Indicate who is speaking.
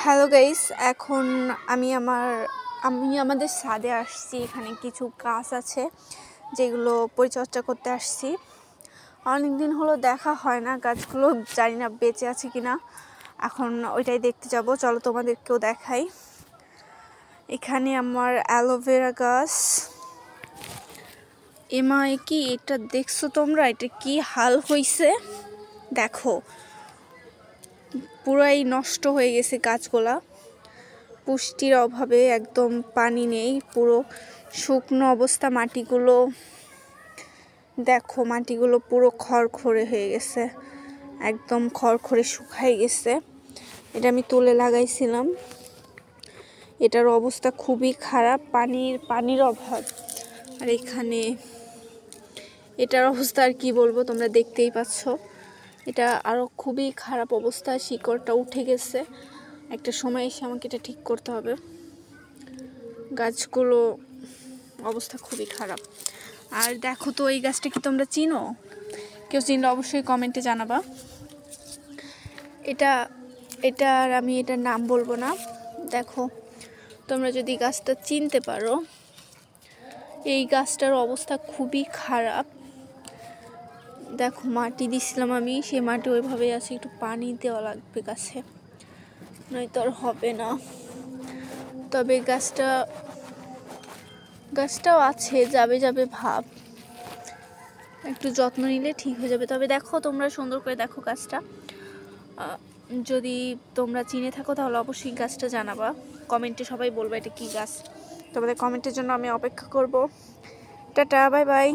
Speaker 1: Hello guys, এখন আমি আমাদের ছাদে আসছি। এখানে কিছু গাছ আছে যেগুলো পরিচর্যা করতে আসছি। অনেক দিন হলো দেখা হয় না, গাছগুলো জানি না বেঁচে আছে কিনা। এখন ওইটাই দেখতে যাব, চলো তোমাদেরকেও দেখাই। এখানে আমার অ্যালোভেরা গাছ। এমা কি এটা দেখছো তোমরা? এটা কি হাল হয়েছে দেখো, পুরাই নষ্ট হয়ে গেছে গাছগুলা। পুষ্টির অভাবে একদম পানি নেই, পুরো শুকনো অবস্থা। মাটিগুলো দেখো, মাটিগুলো পুরো খড়খড়ে হয়ে গেছে, একদম খড়খড়ে শুকাই গেছে। এটা আমি তুলে লাগাইছিলাম। এটার অবস্থা খুবই খারাপ, পানির অভাব। আর এখানে এটার অবস্থা আর কি বলবো, তোমরা দেখতেই পাচ্ছ। এটা আরো খুবই খারাপ অবস্থা, শিকড়টা উঠে গেছে। একটা সময় এসে আমাকে এটা ঠিক করতে হবে। গাছগুলো অবস্থা খুবই খারাপ। আর দেখো তো, এই গাছটা কি তোমরা চিনো? কেউ চিনলে অবশ্যই কমেন্টে জানাবা। এটার আমি এটার নাম বলবো না। দেখো, তোমরা যদি গাছটা চিনতে পারো, এই গাছটার অবস্থা খুবই খারাপ। দেখো, মাটি দিছিলাম আমি, সেই মাটি ওইভাবেই আছে। একটু পানি দেওয়া লাগবে গাছে, নয়তো আর হবে না। তবে গাছটাও আছে, যাবে ভাব। একটু যত্ন নিলে ঠিক হয়ে যাবে। তবে দেখো, তোমরা সুন্দর করে দেখো গাছটা। যদি তোমরা চিনে থাকো তাহলে অবশ্যই গাছটা জানাবা, কমেন্টে সবাই বলবা এটা কি গাছ। তোমাদের কমেন্টের জন্য আমি অপেক্ষা করব। Tata, bye bye.